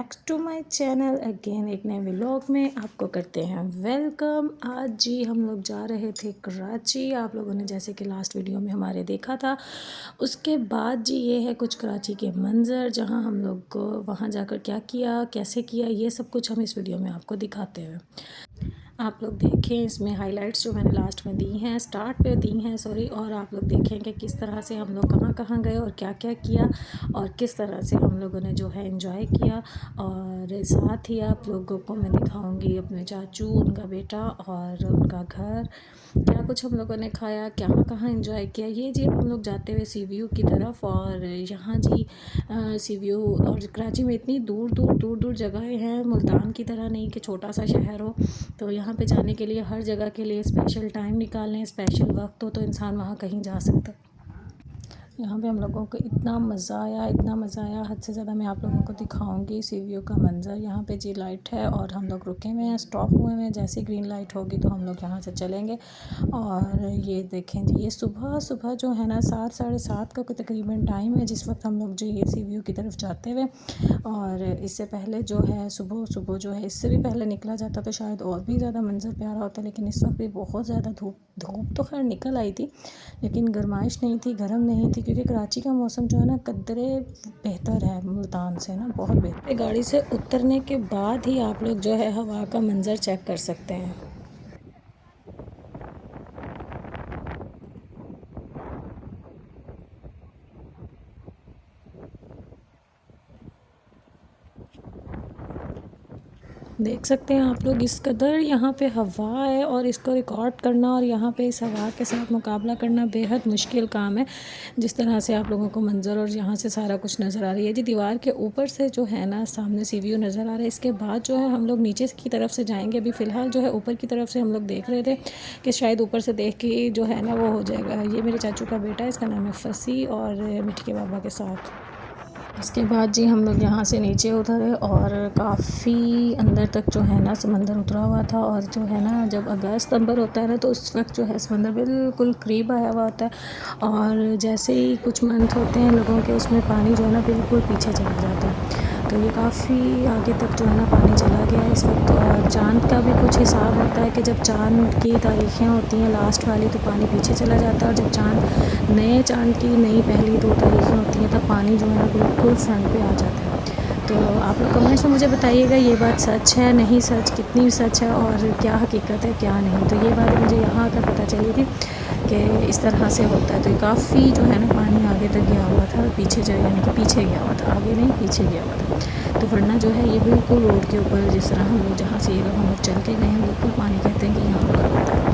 Back to my channel again. एक नए vlog में आपको करते हैं वेलकम। आज जी हम लोग जा रहे थे कराची। आप लोगों ने जैसे कि लास्ट वीडियो में हमारे देखा था। उसके बाद जी ये है कुछ कराची के मंज़र, जहां हम लोग को वहां जाकर क्या किया, कैसे किया, ये सब कुछ हम इस वीडियो में आपको दिखाते हैं। आप लोग देखें, इसमें हाइलाइट्स जो मैंने लास्ट में दी हैं, स्टार्ट पे दी हैं सॉरी, और आप लोग देखें कि किस तरह से हम लोग कहाँ कहाँ गए और क्या क्या किया और किस तरह से हम लोगों ने जो है एंजॉय किया। और साथ ही आप लोगों को मैं दिखाऊंगी अपने चाचू, उनका बेटा और उनका घर, क्या कुछ हम लोगों ने खाया, कहाँ कहाँ एंजॉय किया। ये जी हम लोग जाते हुए सी व्यू की तरफ। और यहाँ जी सी व्यू, और कराची में इतनी दूर दूर दूर दूर जगहें हैं, मुल्तान की तरह नहीं कि छोटा सा शहर हो। तो यहाँ पे जाने के लिए हर जगह के लिए स्पेशल टाइम निकालें, स्पेशल वक्त हो तो इंसान वहाँ कहीं जा सकता है। यहाँ पे हम लोगों को इतना मज़ा आया, इतना मज़ा आया, हद से ज़्यादा। मैं आप लोगों को दिखाऊंगी सी व्यू का मंज़र। यहाँ पे जी लाइट है और हम लोग रुके हुए हैं, स्टॉप हुए हैं। जैसे ग्रीन लाइट होगी तो हम लोग यहाँ से चलेंगे। और ये देखें जी, ये सुबह सुबह जो है ना 7 साढ़े 7 का तकरीबन टाइम है जिस वक्त हम लोग जो ये सी व्यू की तरफ जाते हुए। और इससे पहले जो है सुबह सुबह जो है, इससे भी पहले निकला जाता तो शायद और भी ज़्यादा मंज़र प्यारा होता, लेकिन इस वक्त भी बहुत ज़्यादा धूप तो खैर निकल आई थी, लेकिन गर्माइश नहीं थी, गर्म नहीं थी, क्योंकि कराची का मौसम जो है ना कदरे बेहतर है मुल्तान से ना, बहुत बेहतर। गाड़ी से उतरने के बाद ही आप लोग जो है हवा का मंज़र चेक कर सकते हैं। देख सकते हैं आप लोग, इस कदर यहाँ पे हवा है और इसको रिकॉर्ड करना और यहाँ पे इस हवा के साथ मुकाबला करना बेहद मुश्किल काम है। जिस तरह से आप लोगों को मंज़र और यहाँ से सारा कुछ नज़र आ रही है जी, दीवार के ऊपर से जो है ना सामने सी व्यू नज़र आ रहा है। इसके बाद जो है हम लोग नीचे की तरफ से जाएंगे। अभी फ़िलहाल जो है ऊपर की तरफ से हम लोग देख रहे थे कि शायद ऊपर से देख के जो है ना वो हो जाएगा। ये मेरे चाचू का बेटा है, इसका नाम है फसी, और मिठी के बाबा के साथ। इसके बाद जी हम लोग यहाँ से नीचे उतरे और काफ़ी अंदर तक जो है ना समंदर उतरा हुआ था। और जो है ना जब अगस्त सितंबर होता है ना तो उस वक्त जो है समंदर बिल्कुल करीब आया हुआ होता है। और जैसे ही कुछ मंथ होते हैं लोगों के, उसमें पानी जो है ना बिल्कुल पीछे चला जाता है। तो ये काफ़ी आगे तक जो है ना पानी चला गया इस वक्त। और चाँद का भी कुछ हिसाब होता है कि जब चाँद की तारीखें होती हैं लास्ट वाली तो पानी पीछे चला जाता है, और जब नए चाँद की नई पहली 2 तारीखें होती हैं तब पानी जो है ना बिल्कुल फ्रंट पे आ जाता है। तो आप लोग कमेंट्स में मुझे बताइएगा ये बात सच है, नहीं सच, कितनी सच है और क्या हकीकत है क्या नहीं। तो ये बात मुझे यहाँ आकर पता चली थी कि इस तरह से होता है। तो काफ़ी जो है ना पानी आगे तक गया हुआ था, पीछे जो यानी कि पीछे गया हुआ था, आगे नहीं पीछे गया हुआ था। तो वरना जो है ये बिल्कुल रोड के ऊपर, जिस तरह हम लोग जहाँ से ये लोग हम लोग चल के गए हैं, बिल्कुल पानी कहते हैं कि यहाँ पर होता है।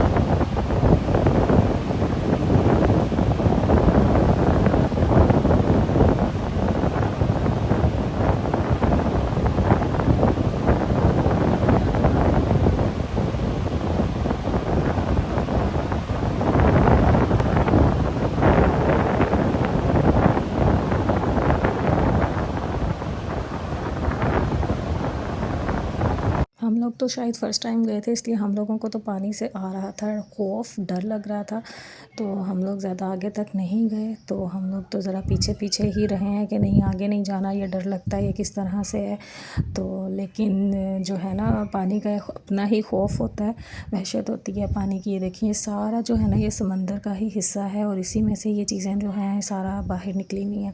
हम लोग तो शायद फ़र्स्ट टाइम गए थे, इसलिए हम लोगों को तो पानी से आ रहा था खौफ, डर लग रहा था। तो हम लोग ज़्यादा आगे तक नहीं गए। तो हम लोग तो ज़रा पीछे पीछे ही रहे हैं कि नहीं आगे नहीं जाना, ये डर लगता है, ये किस तरह से है। तो लेकिन जो है ना पानी का अपना ही खौफ होता है, वहशत होती है पानी की। ये देखिए सारा जो है ना ये समंदर का ही हिस्सा है और इसी में से ये चीज़ें जो हैं सारा बाहर निकली हुई हैं।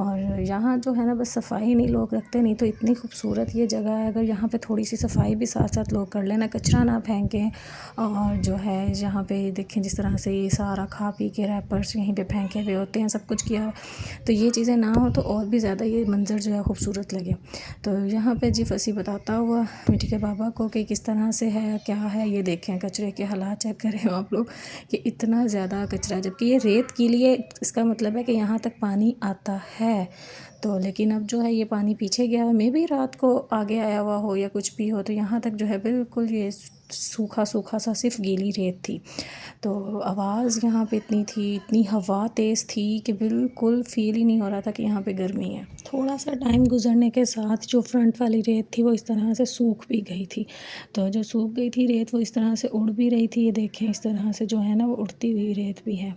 और यहाँ जो है ना बस सफाई नहीं लोग रखते, नहीं तो इतनी खूबसूरत ये जगह है। अगर यहाँ पे थोड़ी सी सफाई भी साथ साथ लोग कर लेना, कचरा ना फेंकें, और जो है यहाँ पे देखें जिस तरह से ये सारा खा पी के रैपर्स यहीं पे फेंके हुए होते हैं, सब कुछ किया हुआ। तो ये चीज़ें ना हो तो और भी ज़्यादा ये मंज़र जो है खूबसूरत लगे। तो यहाँ पे जी फसी बताता हुआ मिठी के बाबा को कि किस तरह से है क्या है। ये देखें कचरे के हालात चेक करें आप लोग कि इतना ज़्यादा कचरा, जबकि ये रेत के लिए, इसका मतलब है कि यहाँ तक पानी आता है। तो लेकिन अब जो है ये पानी पीछे गया है, मे भी रात को आगे आया हुआ हो या कुछ भी हो। तो यहाँ तक जो है बिल्कुल ये सूखा सूखा सा सिर्फ गीली रेत थी। तो आवाज़ यहाँ पे इतनी थी, इतनी हवा तेज़ थी कि बिल्कुल फ़ील ही नहीं हो रहा था कि यहाँ पे गर्मी है। थोड़ा सा टाइम गुजरने के साथ जो फ्रंट वाली रेत थी वो इस तरह से सूख भी गई थी। तो जो सूख गई थी रेत वो इस तरह से उड़ भी रही थी, ये देखें इस तरह से जो है ना वो उड़ती हुई रेत भी है।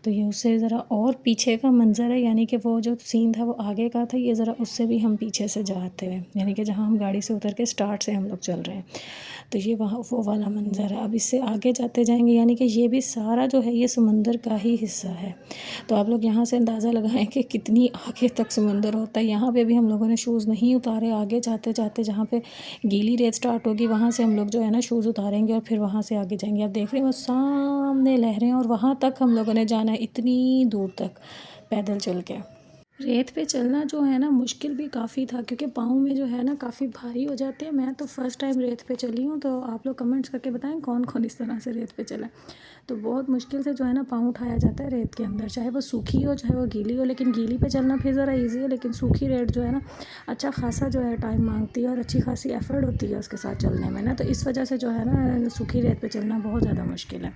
तो ये उससे ज़रा और पीछे का मंज़र है, यानी कि वो जो सीन था वो आगे का था, ये ज़रा उससे भी हम पीछे से जाते हुए, यानी कि जहाँ हम गाड़ी से उतर के स्टार्ट से हम लोग चल रहे हैं। तो ये वहाँ वो वाला मंज़र है। अब इससे आगे जाते जाएंगे, यानी कि ये भी सारा जो है ये समंदर का ही हिस्सा है। तो आप लोग यहाँ से अंदाज़ा लगाएं कि कितनी आगे तक समंदर होता है। यहाँ पे भी हम लोगों ने शूज़ नहीं उतारे, आगे जाते जाते जहाँ पे गीली रेत स्टार्ट होगी वहाँ से हम लोग जो है ना शूज़ उतारेंगे और फिर वहाँ से आगे जाएंगे। आप देख रहे हैं वो सामने लहरें, और वहाँ तक हम लोगों ने जाना है, इतनी दूर तक पैदल चल के। रेत पे चलना जो है ना मुश्किल भी काफ़ी था, क्योंकि पाँव में जो है ना काफ़ी भारी हो जाते हैं। मैं तो फ़र्स्ट टाइम रेत पे चली हूँ, तो आप लोग कमेंट्स करके बताएं कौन कौन इस तरह से रेत पे चला है। तो बहुत मुश्किल से जो है ना पाँव उठाया जाता है रेत के अंदर, चाहे वो सूखी हो चाहे वो गीली हो। लेकिन गीली पे चलना फिर ज़रा ईजी है, लेकिन सूखी रेत जो है ना अच्छा खासा जो है टाइम मांगती है और अच्छी खासी एफ़र्ट होती है उसके साथ चलने में ना। तो इस वजह से जो है ना सूखी रेत पे चलना बहुत ज़्यादा मुश्किल है।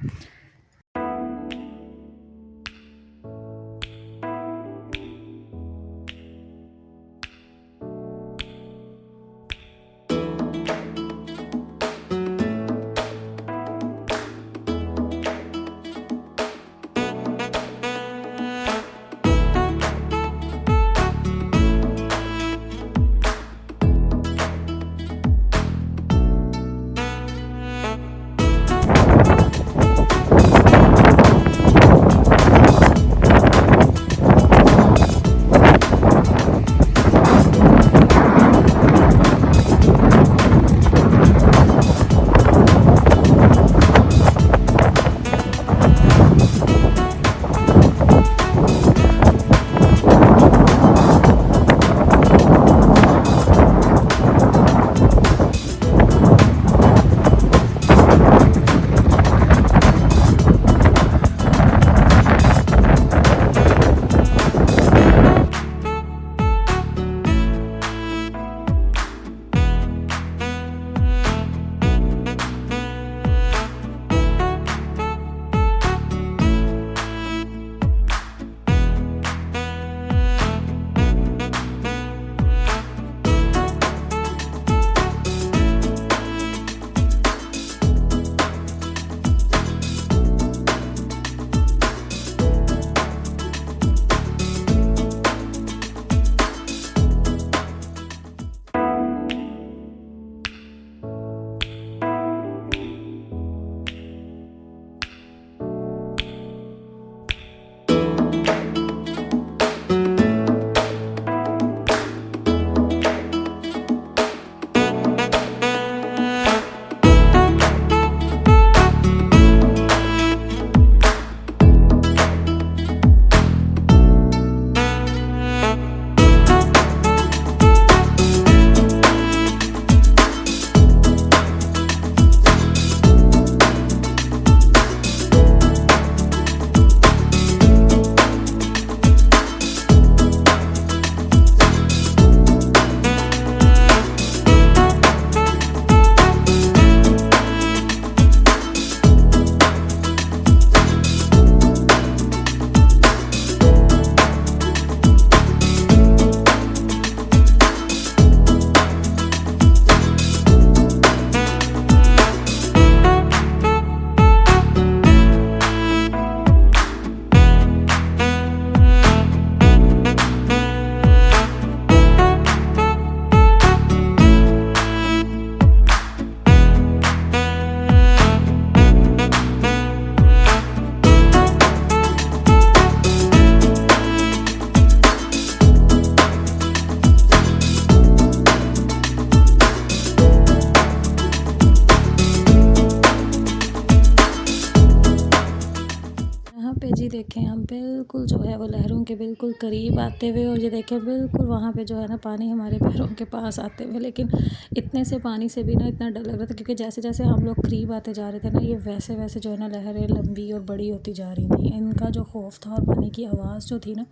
जी देखें हम बिल्कुल जो है वो लहरों के बिल्कुल करीब आते हुए, और ये देखें बिल्कुल वहाँ पे जो है ना पानी हमारे पैरों के पास आते हुए, लेकिन इतने से पानी से भी ना इतना डर लग रहा था, क्योंकि जैसे जैसे हम लोग करीब आते जा रहे थे ना, ये वैसे वैसे जो है ना लहरें लंबी और बड़ी होती जा रही थी। इनका जो खौफ था और पानी की आवाज़ जो थी ना,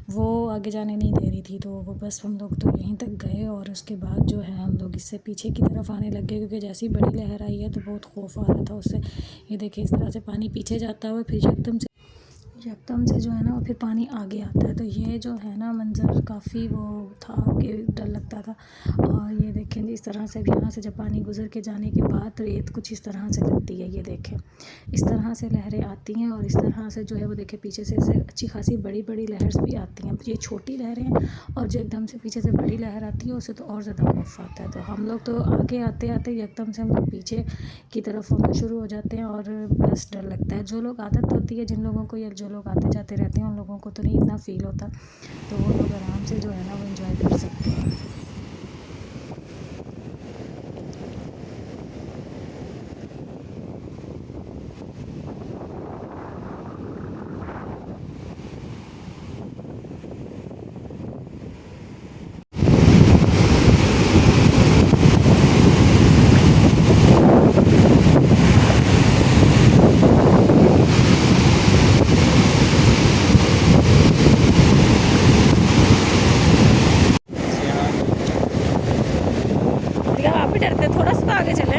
वो आगे जाने नहीं दे रही थी। तो वो बस हम लोग तो यहीं तक गए, और उसके बाद जो है हम लोग इससे पीछे की तरफ आने लग गए, क्योंकि जैसी बड़ी लहर आई है तो बहुत खौफ आ रहा था उससे। ये देखिए इस तरह से पानी पीछे जाता हुआ फिर एकदम से जो है ना, और फिर पानी आगे आता है। तो ये जो है ना मंज़र काफ़ी वो था कि डर लगता था। और ये देखें इस तरह से यहाँ से जब पानी गुज़र के जाने के बाद रेत कुछ इस तरह से लगती है। ये देखें इस तरह से लहरें आती हैं, और इस तरह से जो है वो देखें पीछे से अच्छी खासी बड़ी बड़ी लहर्स भी आती हैं। ये छोटी लहरें हैं, और जो एकदम से पीछे से बड़ी लहर आती है उससे तो और ज़्यादा खौफ आता है। तो हम लोग तो आगे आते आते एकदम से हम लोग पीछे की तरफ होना शुरू हो जाते हैं, और बस डर लगता है। जो लोग आदत होती है, जिन लोगों को, या जो लोग आते जाते रहते हैं, उन लोगों को तो नहीं इतना फ़ील होता, तो वो लोग आराम से जो है ना वो एंजॉय कर सकते हैं। आप भी डरते, थोड़ा सा तो आगे चलें।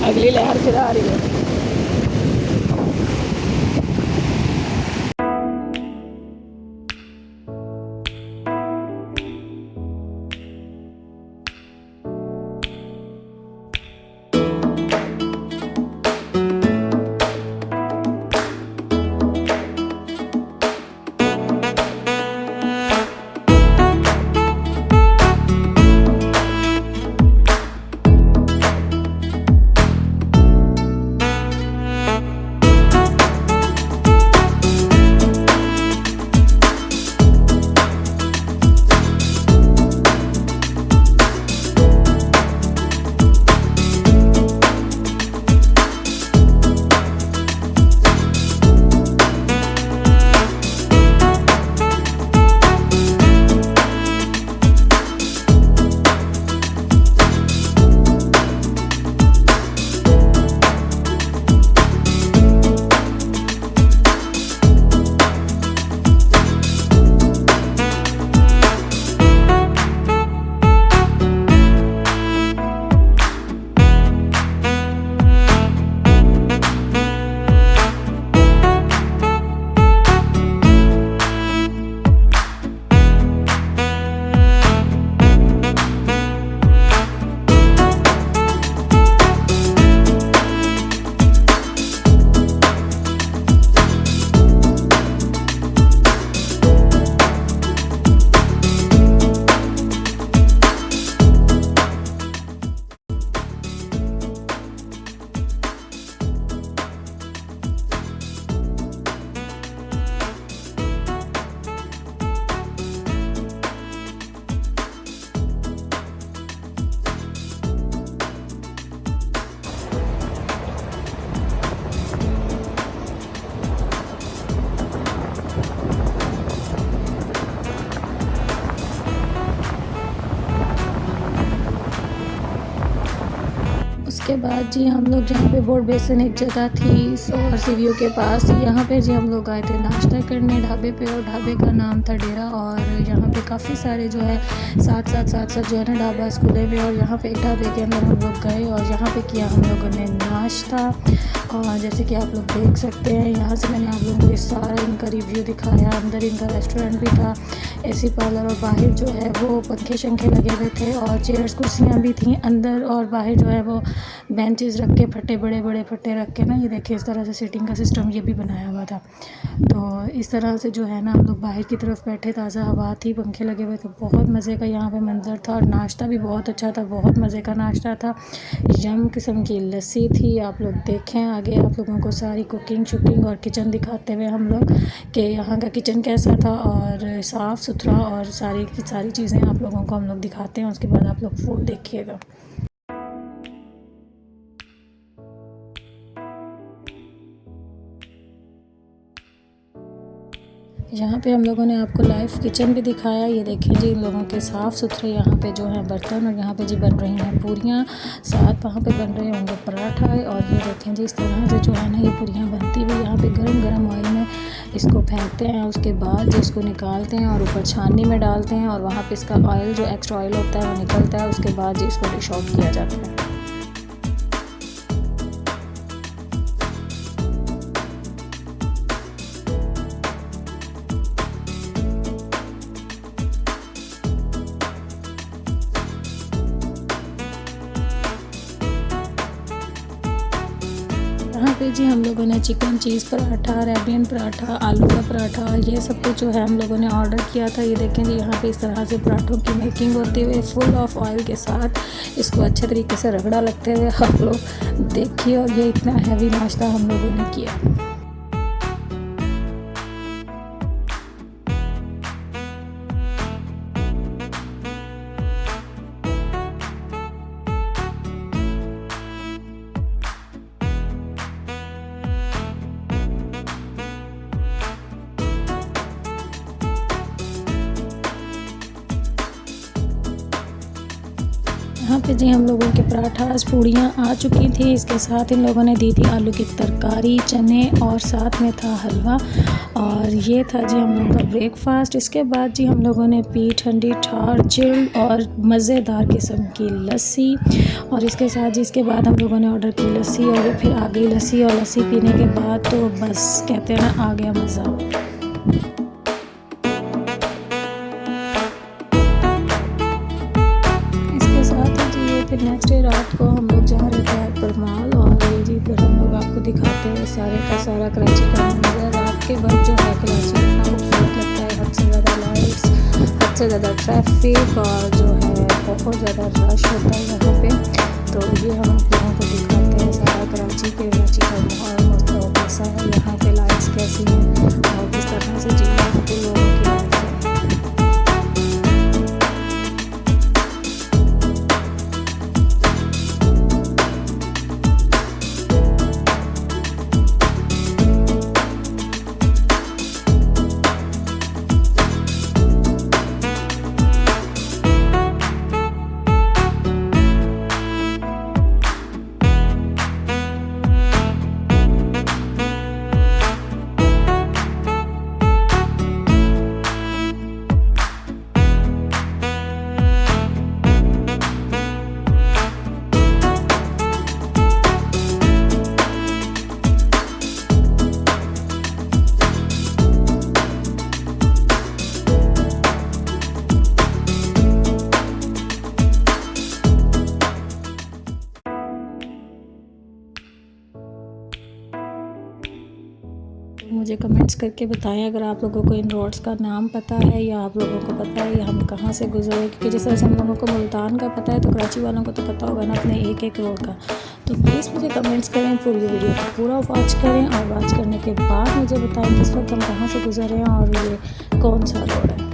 अगली लहर फिर आ रही है। उसके बाद जी हम लोग जहाँ पे बोट बेसन एक जगह थी और सीवीओ के पास, यहाँ पे जी हम लोग आए थे नाश्ता करने ढाबे पे, और ढाबे का नाम था डेरा। और यहाँ पे काफ़ी सारे जो है साथ साथ जो है ना ढाबा खुले हुए, और यहाँ पे एक ढाबे के अंदर हम लोग गए और यहाँ पे किया हम लोगों ने नाश्ता। और जैसे कि आप लोग देख सकते हैं, यहाँ से मैंने आप लोगों को ये सारा इनका रिव्यू दिखाया। अंदर इनका रेस्टोरेंट भी था, एसी पार्लर, और बाहर जो है वो पंखे शंखे लगे हुए थे और चेयर्स कुर्सियाँ भी थी अंदर। और बाहर जो है वो बेंचेस रख के, फट्टे बड़े बड़े फट्टे रख के ना, ये देखिए इस तरह से सीटिंग का सिस्टम ये भी बनाया हुआ था। तो इस तरह से जो है ना हम लोग बाहर की तरफ बैठे, ताज़ा हवा थी, पंखे लगे हुए थे, बहुत मज़े का यहाँ पे मंज़र था। और नाश्ता भी बहुत अच्छा था, बहुत मज़े का नाश्ता था। यम किस्म की लस्सी थी। आप लोग देखें आगे आप लोगों को सारी कुकिंग शुकिंग और किचन दिखाते हुए हम लोग कि यहाँ का किचन कैसा था और साफ़ सुथरा, और सारी की सारी चीज़ें आप लोगों को हम लोग दिखाते हैं। उसके बाद आप लोग फूड देखिएगा। यहाँ पे हम लोगों ने आपको लाइव किचन भी दिखाया। ये देखिए जी, इन लोगों के साफ़ सुथरे यहाँ पे जो है बर्तन, और यहाँ पे जी बन रही हैं पूरियाँ, साथ वहाँ पे बन रहे होंगे पराठा। और ये देखें जी, इस तरह से जो है ना ये पूरियाँ बनती हुई यहाँ पे गरम गरम ऑयल में इसको फेंकते हैं। उसके बाद जो इसको निकालते हैं और ऊपर छाननी में डालते हैं, और वहाँ पर इसका ऑयल जो एक्स्ट्रा ऑयल होता है वो निकलता है। उसके बाद जी इसको डिश आउट किया जाता है। यहाँ पे जी हम लोगों ने चिकन चीज़ पराठा, अरेबियन पराठा, आलू का पराठा, ये सब कुछ जो है हम लोगों ने ऑर्डर किया था। ये देखें जी, यहाँ पे इस तरह से पराठों की मेकिंग होते हुए फुल ऑफ ऑयल के साथ इसको अच्छे तरीके से रगड़ा लगते हुए आप लोग देखिए। और ये इतना हैवी नाश्ता हम लोगों ने किया। यहाँ पे जी हम लोगों के पराठास पूड़ियाँ आ चुकी थी। इसके साथ इन लोगों ने दी थी आलू की तरकारी, चने, और साथ में था हलवा। और ये था जी हम लोगों का ब्रेकफास्ट। इसके बाद जी हम लोगों ने पी ठंडी ठार चिल्ड और मज़ेदार किस्म की लस्सी। और इसके साथ जी इसके बाद हम लोगों ने ऑर्डर की लस्सी, और फिर आ गई लस्सी। और लस्सी पीने के बाद तो बस कहते हैं ना, आ गया मज़ा। फिर नेक्स्ट डे रात को हम लोग जा रहे थे पर मॉल, और जी फिर हम लोग आपको दिखाते हैं सारे का सारा कराची का मंजर। रात के वक्त जो है कराची इतना खूबसूरत लगता है, हद से ज़्यादा लाइट्स, हद से ज़्यादा ट्रैफिक, और जो है बहुत ज़्यादा रश होता है यहाँ पे। तो ये हम लोगों को दिखाते हैं सारा कराची का माहौल मतलब कैसा है, यहाँ पे लाइट्स कैसी हैं, और किस तरह से जी यहाँ पे लोगों की लाइफ है। मुझे कमेंट्स करके बताएं अगर आप लोगों को इन रोड्स का नाम पता है, या आप लोगों को पता है या हम कहाँ से गुजरे। क्योंकि जिस तरह से हम लोगों को मुल्तान का पता है, तो कराची वालों को तो पता होगा ना अपने एक एक रोड का। तो प्लीज़ मुझे कमेंट्स करें, पूरी वीडियो को पूरा वॉच करें, और वॉच करने के बाद मुझे बताएं किस वक्त हम कहाँ से गुजर रहे हैं और ये कौन सा रोड है।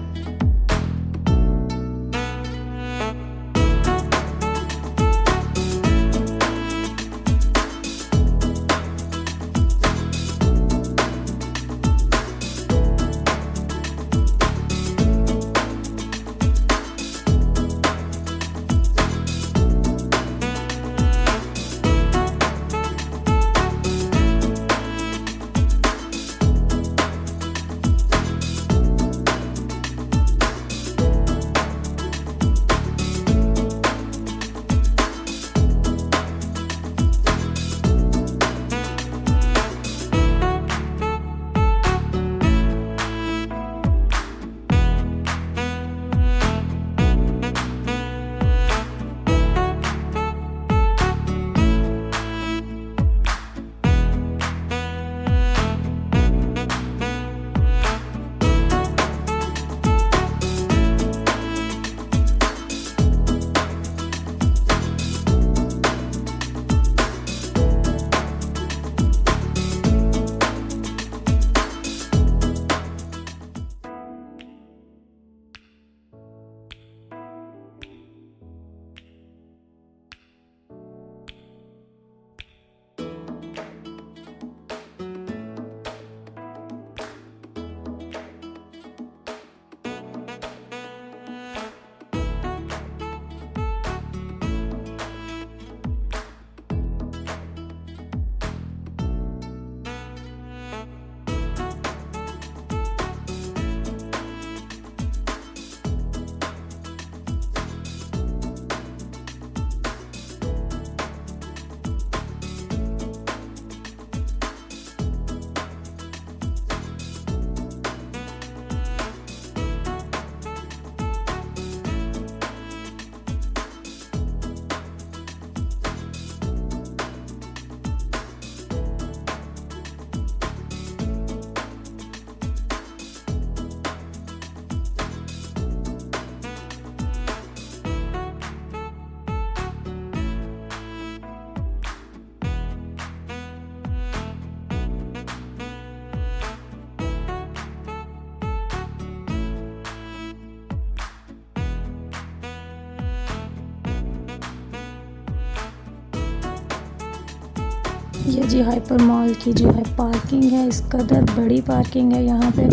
ये जी हाइपर मॉल की जो है पार्किंग है, इस कदर बड़ी पार्किंग है यहाँ पे।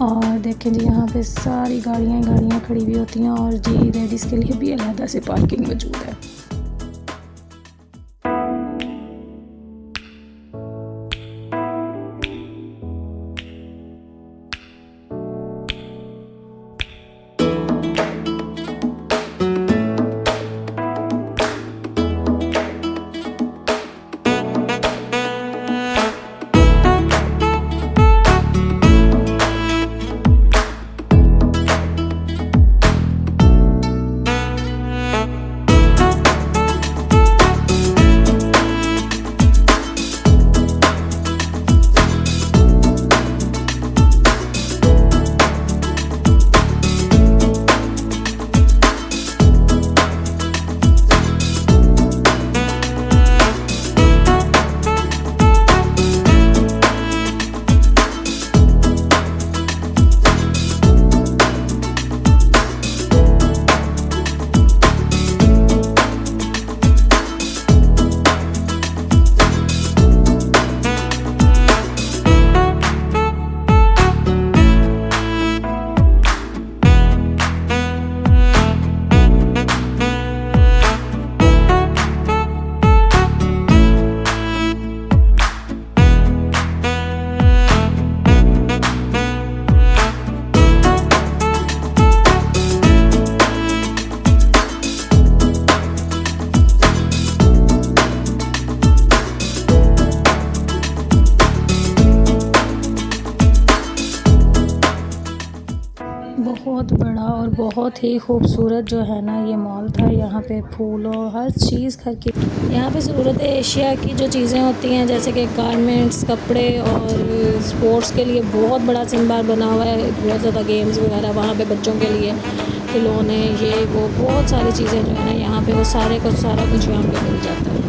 और देखें जी यहाँ पे सारी गाड़ियाँ खड़ी हुई होती हैं और जी लेडीज़ के लिए भी अलग से पार्किंग मौजूद है। बहुत बड़ा और बहुत ही खूबसूरत जो है ना ये मॉल था। यहाँ पे फूलों हर चीज़ घर की, यहाँ पे ज़रूरत एशिया की जो चीज़ें होती हैं जैसे कि गारमेंट्स, कपड़े और स्पोर्ट्स के लिए बहुत बड़ा सिनबार बना हुआ है। बहुत ज़्यादा गेम्स वगैरह वहाँ पे बच्चों के लिए, खिलौने, ये वो बहुत सारी चीज़ें जो है ना यहाँ पे वो सारा कुछ यहाँ पे मिल जाता है।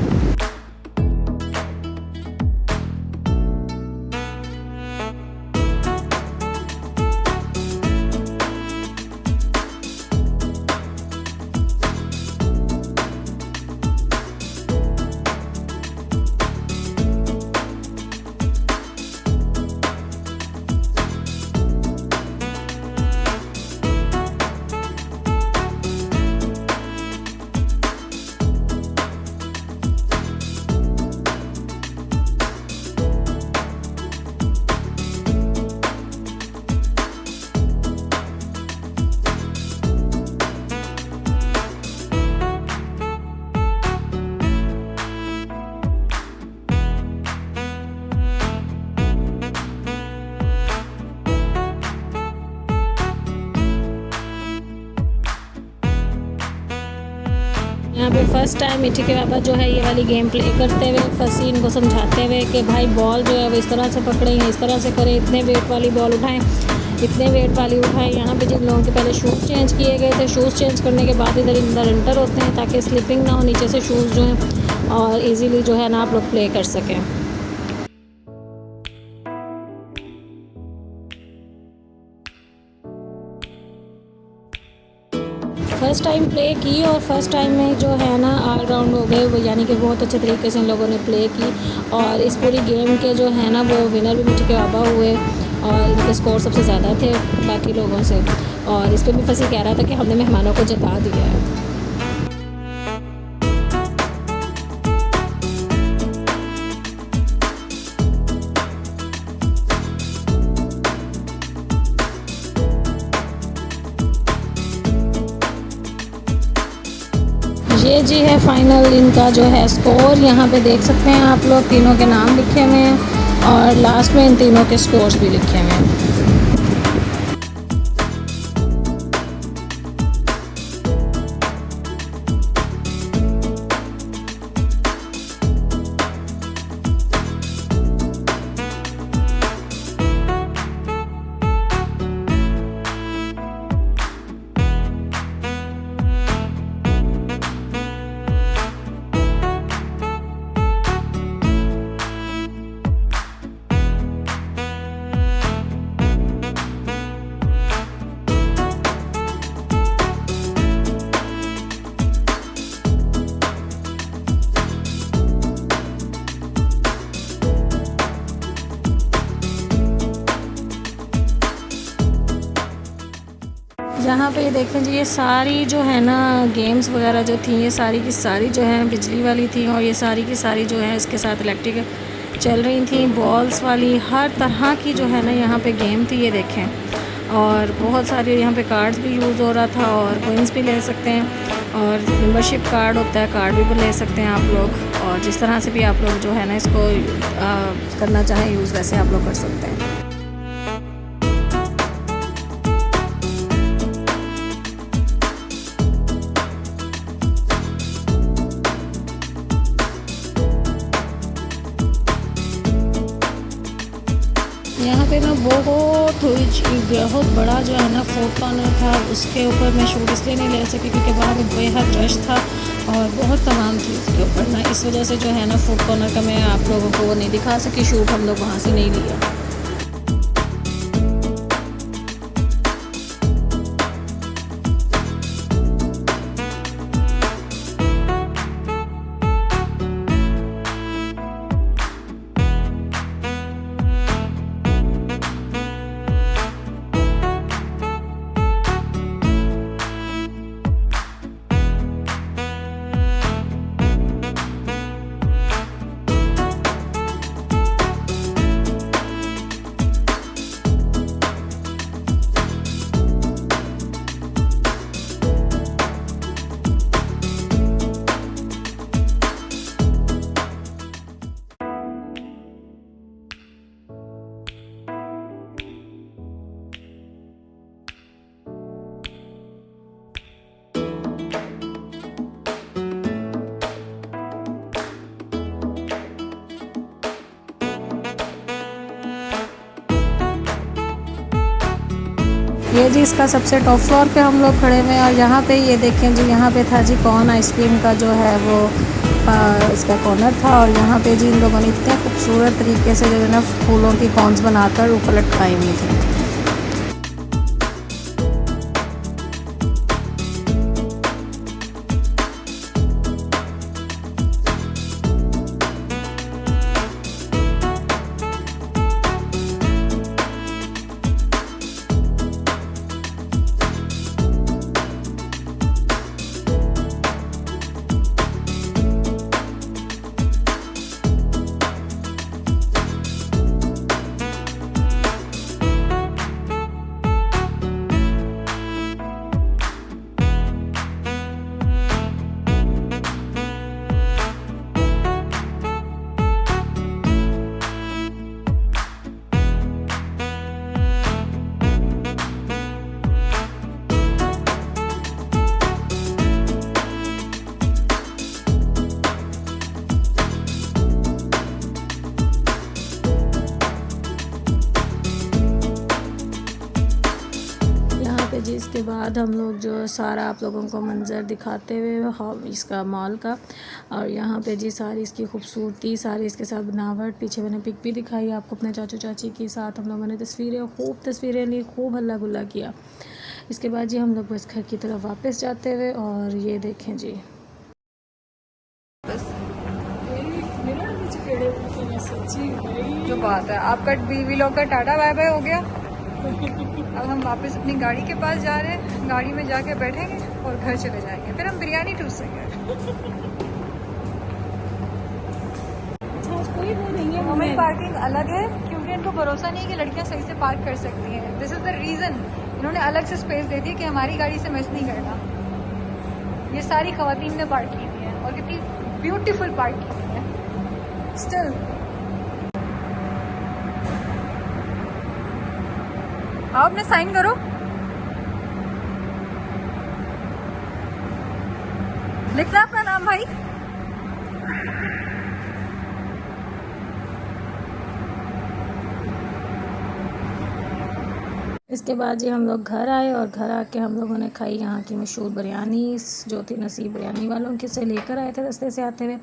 यहाँ पे फर्स्ट टाइम मिठी के पापा जो है ये वाली गेम प्ले करते हुए फसीन को समझाते हुए कि भाई बॉल जो है वो इस तरह से पकड़ें, इस तरह से करें, इतने वेट वाली बॉल उठाएं, इतने वेट वाली उठाएं। यहाँ पे जिन लोगों के पहले शूज़ चेंज किए गए थे, शूज़ चेंज करने के बाद इधर एंटर होते हैं ताकि स्लिपिंग ना हो नीचे से शूज़ जो हैं और ईज़िली जो है ना आप लोग प्ले कर सकें। फ़र्स्ट टाइम प्ले की और फर्स्ट टाइम में जो है ना ऑल राउंड हो गए वो, यानी कि बहुत अच्छे तरीके से इन लोगों ने प्ले की और इस पूरी गेम के जो है ना वो विनर भी मिठी के बाबा हुए और इनके स्कोर सबसे ज़्यादा थे बाकी लोगों से। और इस पर भी फसी कह रहा था कि हमने मेहमानों को जता दिया है। ये जी है फाइनल इनका जो है स्कोर, यहाँ पे देख सकते हैं आप लोग तीनों के नाम लिखे हुए हैं और लास्ट में इन तीनों के स्कोर्स भी लिखे हुए हैं। यहाँ पे देखें जी, ये सारी जो है ना गेम्स वगैरह जो थी, ये सारी की सारी जो है बिजली वाली थी, और ये सारी की सारी जो है इसके साथ इलेक्ट्रिक चल रही थी। बॉल्स वाली हर तरह की जो है ना यहाँ पे गेम थी, ये देखें। और बहुत सारे यहाँ पे कार्ड्स भी यूज़ हो रहा था, और कोइंस भी ले सकते हैं, और मेंबरशिप कार्ड होता है, कार्ड भी ले सकते हैं आप लोग। और जिस तरह से भी आप लोग जो है ना इसको करना चाहें यूज़, वैसे आप लोग कर सकते हैं। यहाँ पे ना बहुत बड़ा जो है ना फूड कॉर्नर था, उसके ऊपर मैं शूट इसलिए नहीं ले सकी क्योंकि वहाँ पे बेहद रश था और बहुत तमाम थी उसके ऊपर ना, इस वजह से जो है ना फूड कॉर्नर का मैं आप लोगों को वो नहीं दिखा सकी, शूट हम लोग वहाँ से नहीं लिया। ये जी इसका सबसे टॉप फ्लोर पे हम लोग खड़े हुए हैं, और यहाँ पे ये देखें जी, यहाँ पे था जी कॉर्न आइसक्रीम का जो है वो इसका कॉर्नर था। और यहाँ पे जी इन लोगों ने इतने खूबसूरत तरीके से जो है ना फूलों की कॉर्न्स बनाकर ऊपर लटकाई हुई थी। जी इसके बाद हम लोग जो सारा आप लोगों को मंज़र दिखाते हुए इसका मॉल का, और यहाँ पे जी सारी इसकी खूबसूरती, सारी इसके साथ बनावट, पीछे मैंने पिक भी दिखाई आपको अपने चाचू चाची के साथ, हम लोगों ने खूब तस्वीरें ली, खूब हल्ला गुल्ला किया। इसके बाद जी हम लोग बस घर की तरफ वापस जाते हुए, और ये देखें जी जो बात है, आपका बीवी लोग का टाटा बाय बाय हो गया। अब हम वापस अपनी गाड़ी के पास जा रहे हैं, गाड़ी में जाके बैठेंगे और घर चले जाएंगे, फिर हम बिरयानी ठूसेंगे। वुमेन पार्किंग अलग है क्योंकि इनको भरोसा नहीं है कि लड़कियां सही से पार्क कर सकती हैं। दिस इज द रीजन इन्होंने अलग से स्पेस दे दी कि हमारी गाड़ी से मिस नहीं करना। ये सारी खवातीन ने पार्क की हुई है, और कितनी ब्यूटीफुल पार्क की हुई है। स्टिल आप अपने साइन करो, लिखना अपना नाम भाई। इसके बाद जी हम लोग घर आए, और घर आके हम लोगों ने खाई यहाँ की मशहूर बिरयानी, जो थी नसीब बिरयानी वालों के से लेकर आए थे रास्ते से आते हुए,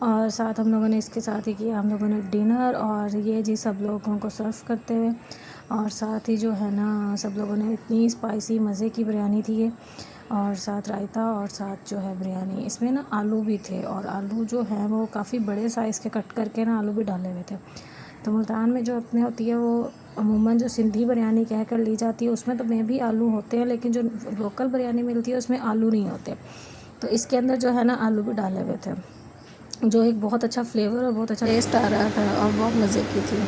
और साथ हम लोगों ने इसके साथ ही किया हम लोगों ने डिनर, और ये जी सब लोगों को सर्व करते हुए, और साथ ही जो है ना सब लोगों ने इतनी स्पाइसी मज़े की बिरयानी थी ये, और साथ रायता, और साथ जो है बिरयानी, इसमें ना आलू भी थे, और आलू जो हैं वो काफ़ी बड़े साइज़ के कट करके ना आलू भी डाले हुए थे। तो मुल्तान में जो अपने होती है वो अमूमन जो सिंधी बिरयानी कह कर ली जाती है उसमें तो में भी आलू होते हैं, लेकिन जो लोकल बिरयानी मिलती है उसमें आलू नहीं होते। तो इसके अंदर जो है ना आलू भी डाले हुए थे, जो एक बहुत अच्छा फ्लेवर और बहुत अच्छा टेस्ट आ रहा था और बहुत मज़े की थी।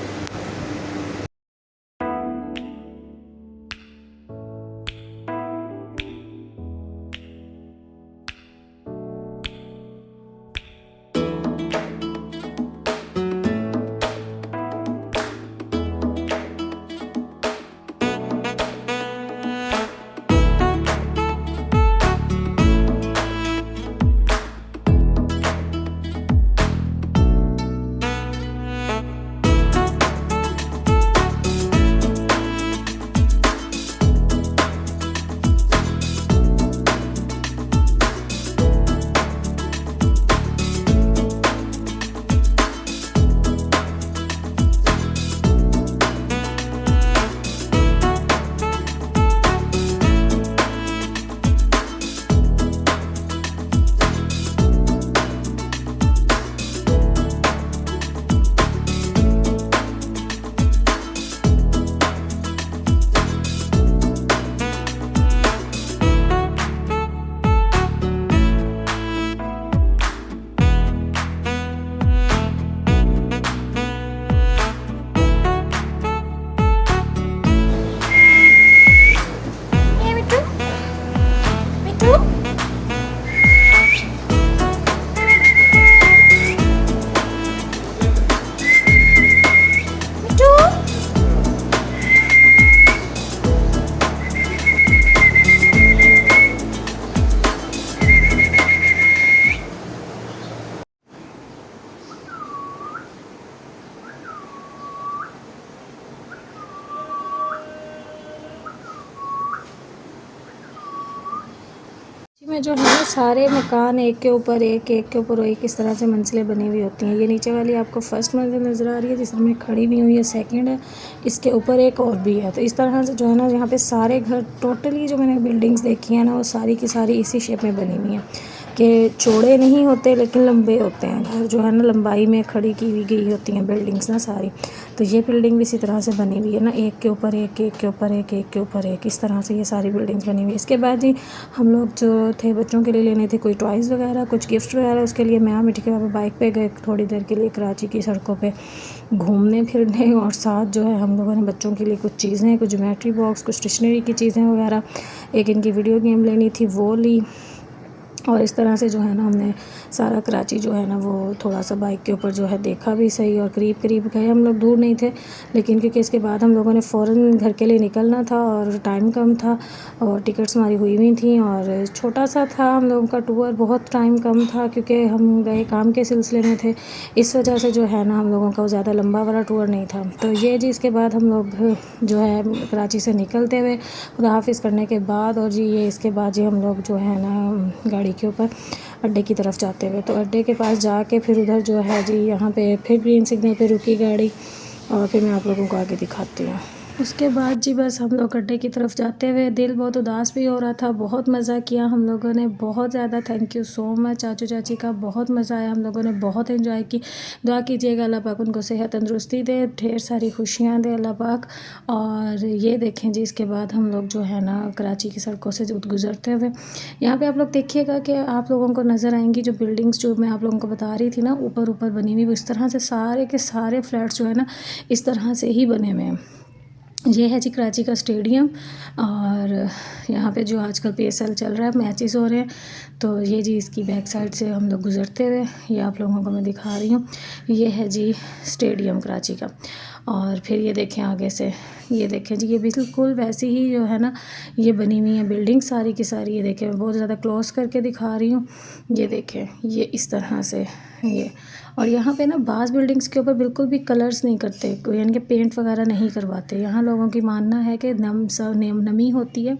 में जो है सारे मकान एक के ऊपर एक, एक के ऊपर एक, इस तरह से मंजिलें बनी हुई होती हैं। ये नीचे वाली आपको फर्स्ट मंजिल नज़र आ रही है जिसमें मैं खड़ी भी हूँ, ये सेकंड है, इसके ऊपर एक और भी है। तो इस तरह से जो है ना यहाँ पे सारे घर टोटली जो मैंने बिल्डिंग्स देखी हैं ना वो सारी की सारी इसी शेप में बनी हुई हैं कि चौड़े नहीं होते लेकिन लंबे होते हैं। घर जो है ना लंबाई में खड़ी की हुई गई होती हैं बिल्डिंग्स ना सारी। तो ये बिल्डिंग भी इसी तरह से बनी हुई है ना, एक के ऊपर एक, एक के ऊपर एक, एक के ऊपर एक, इस तरह से ये सारी बिल्डिंग्स बनी हुई है। इसके बाद जी हम लोग जो थे बच्चों के लिए लेने थे कोई टॉयज़ वगैरह, कुछ गिफ्ट वगैरह, उसके लिए मैं मिट्टी के बाबा बाइक पे गए थोड़ी देर के लिए कराची की सड़कों पे घूमने फिरने, और साथ जो है हम लोगों ने बच्चों के लिए कुछ चीज़ें, कुछ ज्योमेट्री बॉक्स, कुछ स्टेशनरी की चीज़ें वगैरह, एक इनकी वीडियो गेम लेनी थी वो ली। और इस तरह से जो है ना हमने सारा कराची जो है ना वो थोड़ा सा बाइक के ऊपर जो है देखा भी सही, और करीब करीब गए हम लोग, दूर नहीं थे लेकिन क्योंकि इसके बाद हम लोगों ने फ़ौरन घर के लिए निकलना था और टाइम कम था और टिकट्स हमारी हुई थी और छोटा सा था हम लोगों का टूर, बहुत टाइम कम था क्योंकि हम गए काम के सिलसिले में थे, इस वजह से जो है ना हम लोगों का ज़्यादा लंबा वाला टूर नहीं था। तो ये जी इसके बाद हम लोग जो है कराची से निकलते हुए खुदा हाफिज़ करने के बाद, और जी ये इसके बाद जी हम लोग जो है ना गाड़ी के ऊपर अड्डे की तरफ जाते हुए, तो अड्डे के पास जाके फिर उधर जो है जी यहाँ पे फिर ग्रीन सिग्नल पे रुकी गाड़ी और फिर मैं आप लोगों को आगे दिखाती हूँ। उसके बाद जी बस हम लोग अड्डे की तरफ जाते हुए दिल बहुत उदास भी हो रहा था, बहुत मज़ा किया हम लोगों ने, बहुत ज़्यादा थैंक यू सो मच चाचू चाची का, बहुत मज़ा आया, हम लोगों ने बहुत एंजॉय की। दुआ कीजिएगा अल्लाह पाक उनको सेहत तंदुरुस्ती दे, ढेर सारी खुशियाँ दे अल्लाह पाक। और ये देखें जी इसके बाद हम लोग जो है ना कराची की सड़कों से गुज़रते हुए यहाँ पे आप लोग देखिएगा कि आप लोगों को नज़र आएंगी जो बिल्डिंग्स जो मैं आप लोगों को बता रही थी ना ऊपर ऊपर बनी हुई, इस तरह से सारे के सारे फ्लैट्स जो है ना इस तरह से ही बने हुए हैं। ये है जी कराची का स्टेडियम, और यहाँ पे जो आजकल PSL चल रहा है, मैचेस हो रहे हैं, तो ये जी इसकी बैक साइड से हम लोग गुज़रते हुए ये आप लोगों को मैं दिखा रही हूँ। ये है जी स्टेडियम कराची का, और फिर ये देखें आगे से, ये देखें जी ये बिल्कुल वैसी ही जो है ना ये बनी हुई है बिल्डिंग सारी की सारी। ये देखें मैं बहुत ज़्यादा क्लोज करके दिखा रही हूँ, ये देखें ये इस तरह से ये। और यहाँ पे ना बाज़ बिल्डिंग्स के ऊपर बिल्कुल भी कलर्स नहीं करते, यानी कि पेंट वगैरह नहीं करवाते। यहाँ लोगों की मानना है कि नमी होती है,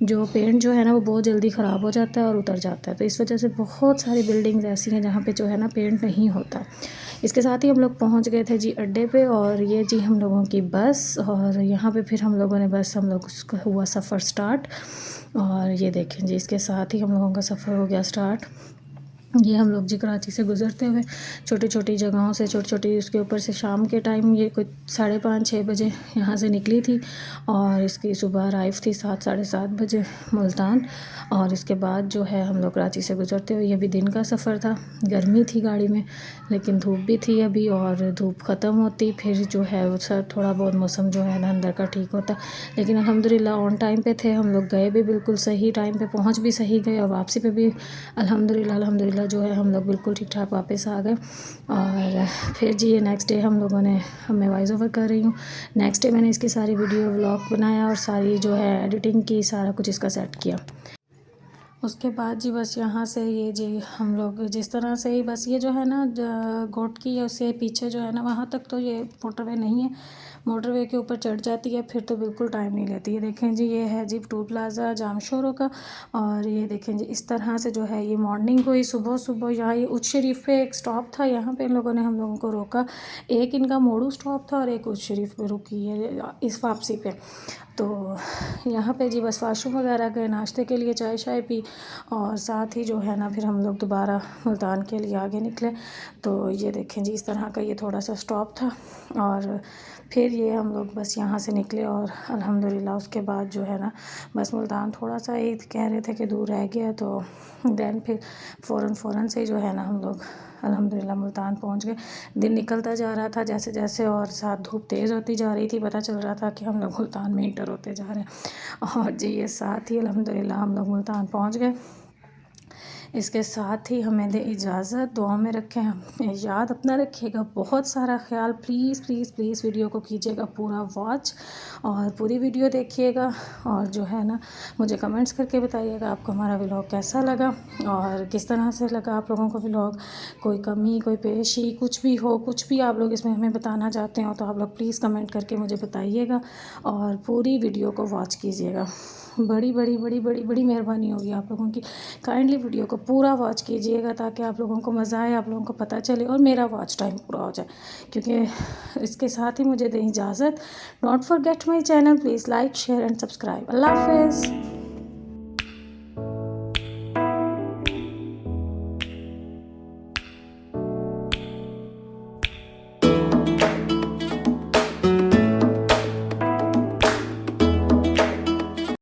जो पेंट जो है ना वो बहुत जल्दी ख़राब हो जाता है और उतर जाता है, तो इस वजह से बहुत सारी बिल्डिंग्स ऐसी हैं जहाँ पे जो है ना पेंट नहीं होता। इसके साथ ही हम लोग पहुँच गए थे जी अड्डे पे, और ये जी हम लोगों की बस, और यहाँ पे फिर हम लोगों ने बस हम लोग उसका हुआ सफ़र स्टार्ट, और ये देखें जी इसके साथ ही हम लोगों का सफ़र हो गया स्टार्ट। ये हम लोग जी कराची से गुज़रते हुए छोटी छोटी जगहों से छोटी छोटी उसके ऊपर से शाम के टाइम ये कुछ 5:30-6 बजे यहाँ से निकली थी और इसकी सुबह अराइव थी 7 साढ़े 7 बजे मुल्तान। और इसके बाद जो है हम लोग कराची से गुज़रते हुए, ये भी दिन का सफ़र था, गर्मी थी गाड़ी में लेकिन धूप भी थी अभी, और धूप ख़त्म होती फिर जो है वो सब थोड़ा बहुत मौसम जो है ना अंदर का ठीक होता। लेकिन अल्हम्दुलिल्लाह ऑन टाइम पे थे हम लोग, गए भी बिल्कुल सही टाइम पे, पहुँच भी सही गए और वापसी पे भी अल्हम्दुलिल्लाह जो है हम लोग बिल्कुल ठीक ठाक वापस आ गए। और फिर जी ये नेक्स्ट डे हम लोगों ने, मैं वॉइस ओवर कर रही हूँ, नेक्स्ट डे मैंने इसकी सारी वीडियो व्लॉग बनाया और सारी जो है एडिटिंग की, सारा कुछ इसका सेट किया। उसके बाद जी बस यहाँ से ये जी हम लोग जिस तरह से ही बस ये जो है ना गोट की है उससे पीछे जो है ना वहाँ तक तो ये मोटरवे नहीं है, मोटरवे के ऊपर चढ़ जाती है फिर तो बिल्कुल टाइम नहीं लेती है। देखें जी ये है जी टूल प्लाज़ा जाम शोरों का। और ये देखें जी इस तरह से जो है ये मॉर्निंग हुई सुबह सुबह, यहाँ ये उच्च शरीफ पे एक स्टॉप था, यहाँ पे इन लोगों ने हम लोगों को रोका, एक इनका मोड़ू स्टॉप था और एक उच्च शरीफ पे रुकी है इस वापसी पे। तो यहाँ पे जी बस वाशरूम वगैरह गए, नाश्ते के लिए चाय शाय पी और साथ ही जो है ना फिर हम लोग दोबारा मुल्तान के लिए आगे निकले। तो ये देखें जी इस तरह का ये थोड़ा सा स्टॉप था और फिर ये हम लोग बस यहाँ से निकले और अल्हम्दुलिल्लाह उसके बाद जो है ना बस मुल्तान थोड़ा सा ही कह रहे थे कि दूर रह गया, तो दैन फिर फ़ौरन से जो है ना हम लोग अल्हम्दुलिल्लाह मुल्तान पहुँच गए। दिन निकलता जा रहा था जैसे जैसे और साथ धूप तेज़ होती जा रही थी, पता चल रहा था कि हम लोग मुल्तान में इंटर होते जा रहे हैं। और जी ये साथ ही अल्हम्दुलिल्लाह हम लोग मुल्तान पहुँच गए। इसके साथ ही हमें दे इजाज़त, दुआ में रखें, हमें याद अपना रखिएगा, बहुत सारा ख्याल, प्लीज़ प्लीज़ प्लीज़ वीडियो को कीजिएगा पूरा वॉच और पूरी वीडियो देखिएगा। और जो है ना मुझे कमेंट्स करके बताइएगा आपको हमारा व्लॉग कैसा लगा और किस तरह से लगा आप लोगों को व्लॉग, कोई कमी कोई पेशी कुछ भी हो, कुछ भी आप लोग इसमें हमें बताना चाहते हो तो आप लोग प्लीज़ कमेंट करके मुझे बताइएगा और पूरी वीडियो को वॉच कीजिएगा। बड़ी बड़ी बड़ी बड़ी बड़ी मेहरबानी होगी आप लोगों की, काइंडली वीडियो को पूरा वॉच कीजिएगा ताकि आप लोगों को मज़ा आए, आप लोगों को पता चले और मेरा वॉच टाइम पूरा हो जाए। क्योंकि इसके साथ ही मुझे दें इजाज़त। Don't forget my channel, please like share and subscribe. अल्लाह हाफ़िज़।